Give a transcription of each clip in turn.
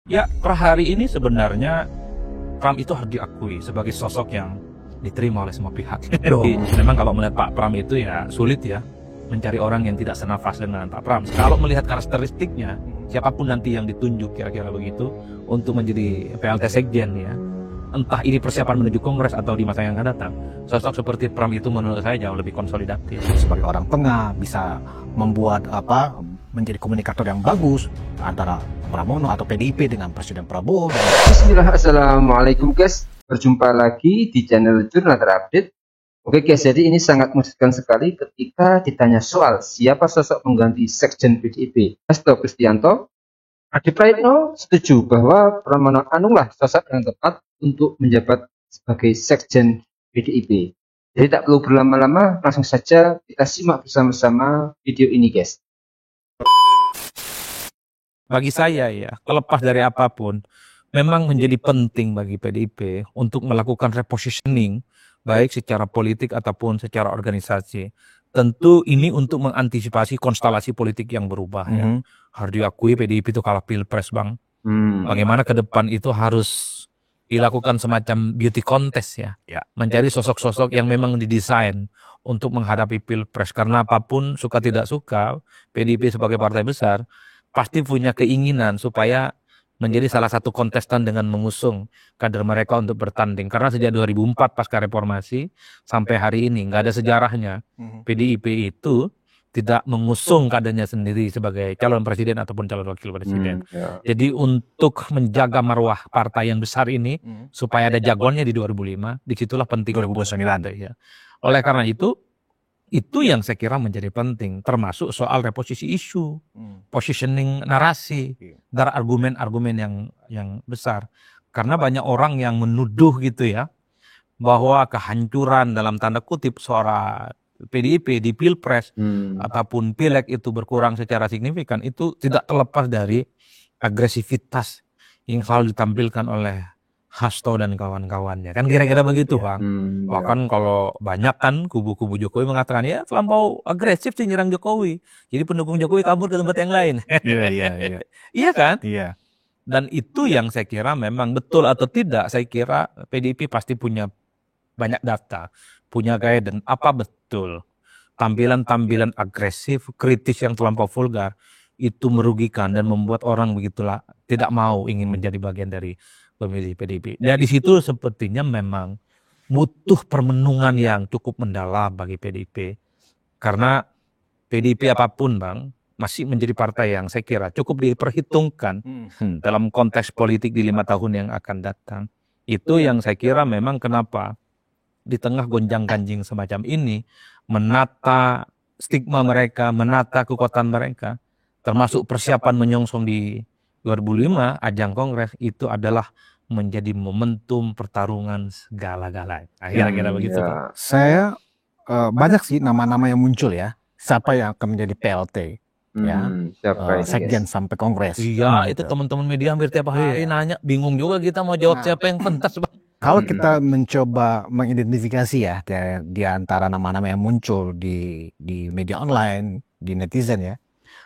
Ya, per hari ini sebenarnya Pram itu harus diakui sebagai sosok yang diterima oleh semua pihak. Jadi, memang kalau melihat Pak Pram itu ya sulit ya mencari orang yang tidak senafas dengan Pak Pram. Kalau melihat karakteristiknya, siapapun nanti yang ditunjuk kira-kira begitu untuk menjadi PLT Sekjen ya, entah ini persiapan menuju Kongres atau di masa yang akan datang, sosok seperti Pram itu menurut saya jauh lebih konsolidatif. Sebagai orang tengah bisa membuat menjadi komunikator yang bagus antara Pramono atau PDIP dengan Presiden Prabowo. Bismillah, assalamualaikum guys. Berjumpa lagi di channel Jurnal Terupdate. Oke guys, jadi ini sangat mengejutkan sekali ketika ditanya soal siapa sosok pengganti Sekjen PDIP. Hasto Kristianto, Adi Praitno setuju bahwa Pramono Anung lah sosok yang tepat untuk menjabat sebagai Sekjen PDIP. Jadi tak perlu berlama-lama, langsung saja kita simak bersama-sama video ini guys. Bagi saya ya, terlepas dari apapun, memang menjadi penting bagi PDIP untuk melakukan repositioning, baik secara politik ataupun secara organisasi. Tentu ini untuk mengantisipasi konstelasi politik yang berubah ya. Harus diakui PDIP itu kalah pilpres bang. Bagaimana ke depan itu harus dilakukan semacam beauty contest ya. Mencari sosok-sosok yang memang didesain untuk menghadapi pilpres. Karena apapun suka tidak suka, PDIP sebagai partai besar pasti punya keinginan supaya menjadi salah satu kontestan dengan mengusung kader mereka untuk bertanding. Karena sejak 2004 pasca reformasi sampai hari ini nggak ada sejarahnya PDIP itu tidak mengusung kadernya sendiri sebagai calon presiden ataupun calon wakil presiden. Jadi untuk menjaga marwah partai yang besar ini supaya ada jagoannya di 2005, disitulah penting 2009 ya. Oleh karena itu yang saya kira menjadi penting, termasuk soal reposisi isu, positioning narasi, dari argumen-argumen yang besar. Karena banyak orang yang menuduh gitu ya, bahwa kehancuran dalam tanda kutip suara PDIP di Pilpres ataupun Pileg itu berkurang secara signifikan, itu tidak terlepas dari agresivitas yang selalu ditampilkan oleh Hasto dan kawan-kawannya. Kan kira-kira begitu Bang. Bahkan kalau banyak kan kubu-kubu Jokowi mengatakan ya terlampau agresif sih nyerang Jokowi. Jadi pendukung Jokowi kabur ke tempat yang lain. Iya. Iya kan? Iya. Dan itu yang saya kira memang betul atau tidak, saya kira PDIP pasti punya banyak data, punya guidance apa betul tampilan-tampilan agresif, kritis yang terlampau vulgar itu merugikan dan membuat orang begitulah tidak mau ingin menjadi bagian dari pemilih PDIP. Dan di situ sepertinya memang butuh permenungan yang cukup mendalam bagi PDIP. Karena PDIP apapun Bang, masih menjadi partai yang saya kira cukup diperhitungkan dalam konteks politik di 5 tahun yang akan datang. Itu yang saya kira memang kenapa di tengah gonjang-ganjing semacam ini, menata stigma mereka, menata kekuatan mereka, termasuk persiapan menyongsong di 2005 ajang Kongres, itu adalah menjadi momentum pertarungan segala-galanya. Kira-kira begitu Pak. Saya banyak sih nama-nama yang muncul ya. Siapa yang akan menjadi PLT ya, Sekjen sampai Kongres. Iya, itu teman-teman media hampir tiap hari nanya, bingung juga kita mau jawab siapa yang pentas Bang. Kalau kita mencoba mengidentifikasi ya di antara nama-nama yang muncul di media online, di netizen ya,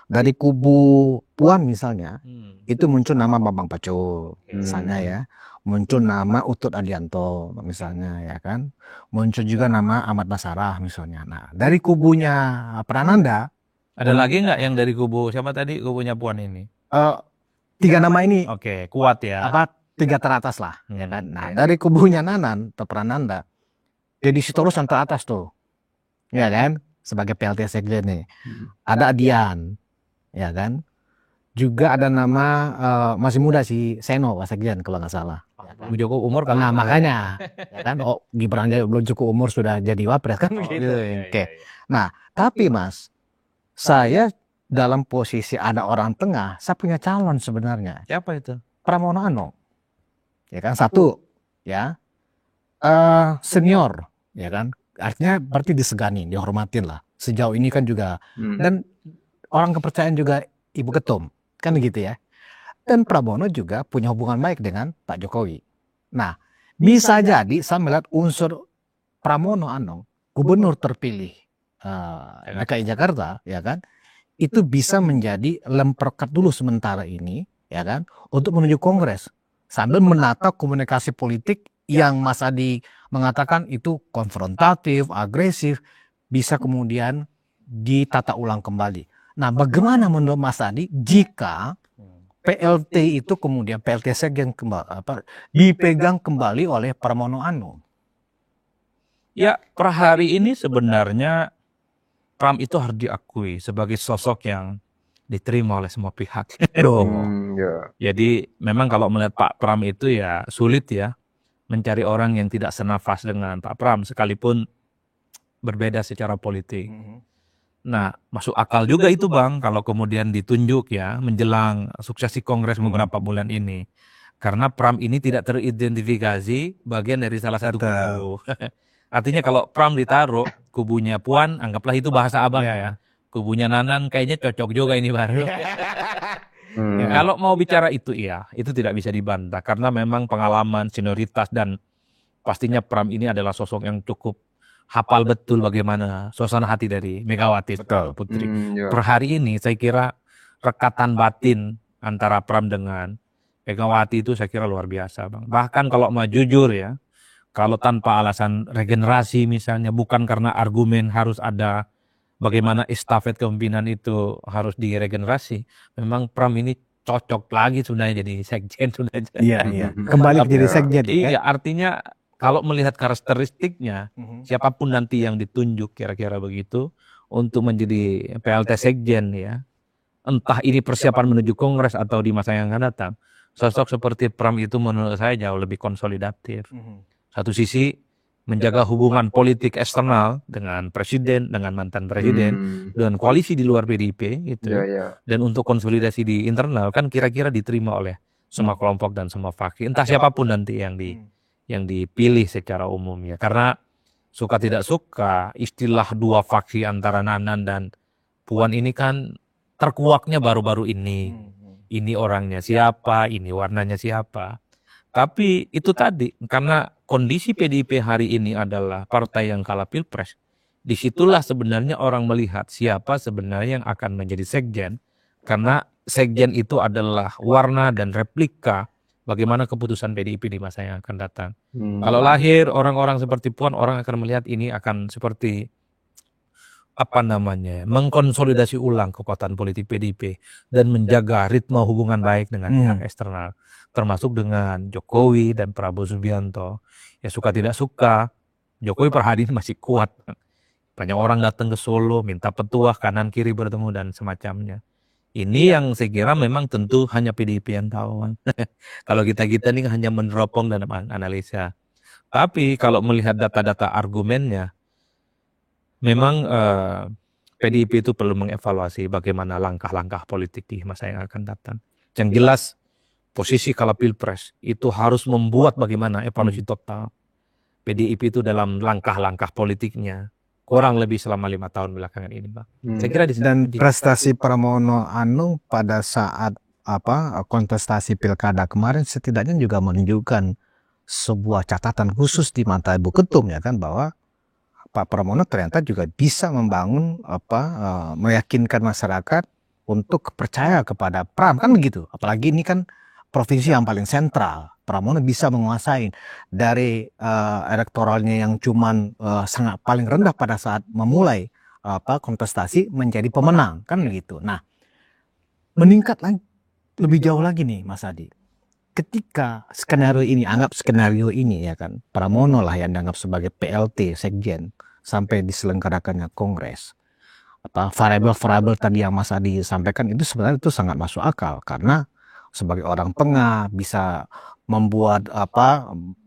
dari kubu Puan misalnya, itu muncul nama Bambang Pacul misalnya ya, muncul nama Utut Adianto misalnya ya kan, muncul juga nama Ahmad Basarah misalnya. Nah dari kubunya Prananda, ada lagi nggak yang dari kubu siapa tadi, kubunya Puan ini? 3 nama ini Oke, kuat ya. 3 teratas lah ya kan. Nah dari kubunya Nanan atau Prananda, Deddy Sitorus yang teratas tuh ya kan, sebagai PLT Sekjen nih. Ada Adian ya kan, juga ada nama masih muda si Seno Sekjen kalau nggak salah. Joko umur kan. Nah makanya ya kan, Gibran belum cukup umur sudah jadi wapres kan gitu. Oke. Nah tapi Mas, saya dalam posisi ada orang tengah, saya punya calon sebenarnya. Siapa itu? Pramono Anung. Ya kan, satu ya, senior ya kan, artinya berarti disegani, dihormatin lah sejauh ini kan juga, dan orang kepercayaan juga Ibu Ketum kan gitu ya. Dan Pramono juga punya hubungan baik dengan Pak Jokowi. Nah bisa jadi saya melihat unsur Pramono Anung, gubernur terpilih DKI Jakarta ya kan, itu bisa menjadi lem perekat dulu sementara ini ya kan, untuk menuju Kongres sambil menata komunikasi politik yang Mas Adi mengatakan itu konfrontatif, agresif, bisa kemudian ditata ulang kembali. Nah, bagaimana menurut Mas Adi jika PLT itu kemudian PLT Sekjen dipegang kembali oleh Pramono Anung? Ya, per hari ini sebenarnya Pram itu harus diakui sebagai sosok yang diterima oleh semua pihak. Ya. Jadi memang kalau melihat Pak Pram itu ya sulit ya mencari orang yang tidak senafas dengan Pak Pram sekalipun berbeda secara politik. Nah, masuk akal juga itu Bang kalau kemudian ditunjuk ya menjelang suksesi Kongres beberapa bulan ini. Karena Pram ini tidak teridentifikasi bagian dari salah satu kubu. Artinya kalau Pram ditaruh kubunya Puan, anggaplah itu bahasa abang ya. Kubunya Nanan kayaknya cocok juga ini baru. Ya, kalau mau bicara itu iya, itu tidak bisa dibantah karena memang pengalaman, senioritas dan pastinya Pram ini adalah sosok yang cukup hafal betul bagaimana suasana hati dari Megawati Putri. Per hari ini saya kira rekatan batin antara Pram dengan Megawati itu saya kira luar biasa Bang. Bahkan kalau mau jujur ya, kalau tanpa alasan regenerasi misalnya, bukan karena argumen harus ada bagaimana estafet kepemimpinan itu harus diregenerasi, memang Pram ini cocok lagi sebenarnya jadi sekjen sudah. Iya. Kembali jadi sekjen. Iya, artinya kalau melihat karakteristiknya, siapapun nanti yang ditunjuk kira-kira begitu untuk menjadi PLT Sekjen ya, entah ini persiapan menuju Kongres atau di masa yang akan datang, sosok seperti Pram itu menurut saya jauh lebih konsolidatif. Satu sisi menjaga hubungan politik eksternal dengan presiden, dengan mantan presiden, dengan koalisi di luar PDIP gitu. Dan untuk konsolidasi di internal kan kira-kira diterima oleh semua kelompok dan semua faksi, entah siapapun nanti yang dipilih secara umum ya. Karena suka tidak suka istilah dua faksi antara Nanan dan Puan ini kan terkuaknya baru-baru ini. Ini orangnya siapa, ini warnanya siapa. Tapi itu tadi, karena kondisi PDIP hari ini adalah partai yang kalah pilpres, disitulah sebenarnya orang melihat siapa sebenarnya yang akan menjadi sekjen. Karena sekjen itu adalah warna dan replika bagaimana keputusan PDIP di masa yang akan datang. Kalau lahir orang-orang seperti Puan, orang akan melihat ini akan seperti mengkonsolidasi ulang kekuatan politik PDIP dan menjaga ritme hubungan baik dengan pihak eksternal, termasuk dengan Jokowi dan Prabowo Subianto. Ya suka tidak suka, Jokowi per hari ini masih kuat. Banyak orang datang ke Solo, minta petuah kanan kiri bertemu dan semacamnya. Ini yang saya kira memang tentu hanya PDIP yang tahu. Kalau kita ini hanya meneropong dan analisa. Tapi kalau melihat data-data argumennya, memang PDIP itu perlu mengevaluasi bagaimana langkah-langkah politik di masa yang akan datang. Yang jelas posisi kala pilpres itu harus membuat bagaimana evaluasi total PDIP itu dalam langkah-langkah politiknya kurang lebih selama 5 tahun belakangan ini, Bang. Saya kira dan prestasi Pramono Anung pada saat kontestasi pilkada kemarin setidaknya juga menunjukkan sebuah catatan khusus di mata Ibu Ketum ya kan, bahwa Pak Pramono ternyata juga bisa membangun meyakinkan masyarakat untuk percaya kepada Pram kan begitu. Apalagi ini kan provinsi yang paling sentral. Pramono bisa menguasai dari elektoralnya yang cuman sangat paling rendah pada saat memulai kontestasi menjadi pemenang kan begitu. Nah, meningkat lagi lebih jauh lagi nih Mas Adi. Ketika skenario ini ya kan, Pramono lah yang dianggap sebagai PLT Sekjen sampai diselenggarakannya Kongres. Variabel-variabel tadi yang Mas Adi sampaikan itu sebenarnya itu sangat masuk akal karena sebagai orang tengah bisa membuat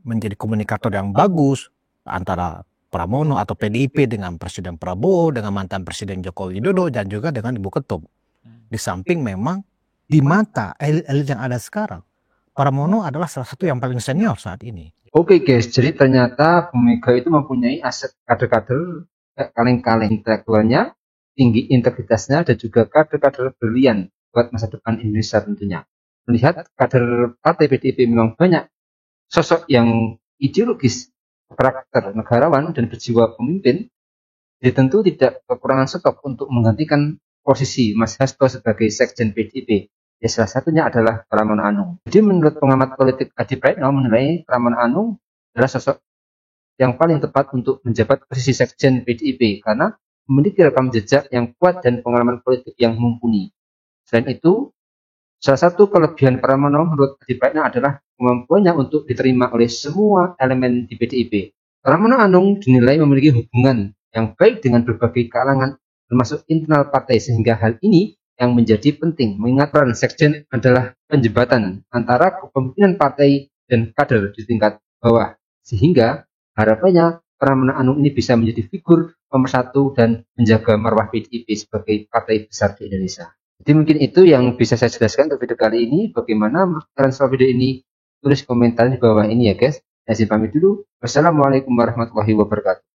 menjadi komunikator yang bagus antara Pramono atau PDIP dengan Presiden Prabowo, dengan mantan Presiden Joko Widodo dan juga dengan Ibu Ketum. Di samping memang di mata elit yang ada sekarang, Pramono adalah salah satu yang paling senior saat ini. Oke guys, jadi ternyata Bu Mega itu mempunyai aset kader-kader kaleng-kaleng intelektualnya, tinggi integritasnya, dan juga kader-kader brilian buat masa depan Indonesia tentunya. Melihat kader partai PDIP memang banyak sosok yang ideologis, karakter negarawan, dan berjiwa pemimpin, dia tentu tidak kekurangan stok untuk menggantikan posisi Mas Hasto sebagai Sekjen PDIP. Ya salah satunya adalah Pramono Anung. Jadi menurut pengamat politik Adi Praetno menilai Pramono Anung adalah sosok yang paling tepat untuk menjabat posisi sekjen PDIP karena memiliki rekam jejak yang kuat dan pengalaman politik yang mumpuni. Selain itu, salah satu kelebihan Pramono menurut Adi Praetno adalah kemampuannya untuk diterima oleh semua elemen di PDIP. Pramono Anung dinilai memiliki hubungan yang baik dengan berbagai kalangan termasuk internal partai sehingga hal ini yang menjadi penting mengingat peran sekjen adalah penjembatan antara kepemimpinan partai dan kader di tingkat bawah sehingga harapannya Pramono Anung ini bisa menjadi figur nomor satu dan menjaga marwah PDIP sebagai partai besar di Indonesia. Jadi mungkin itu yang bisa saya jelaskan untuk video kali ini. Bagaimana kalian soal video ini? Tulis komentar di bawah ini ya guys. Saya pamit dulu. Wassalamualaikum warahmatullahi wabarakatuh.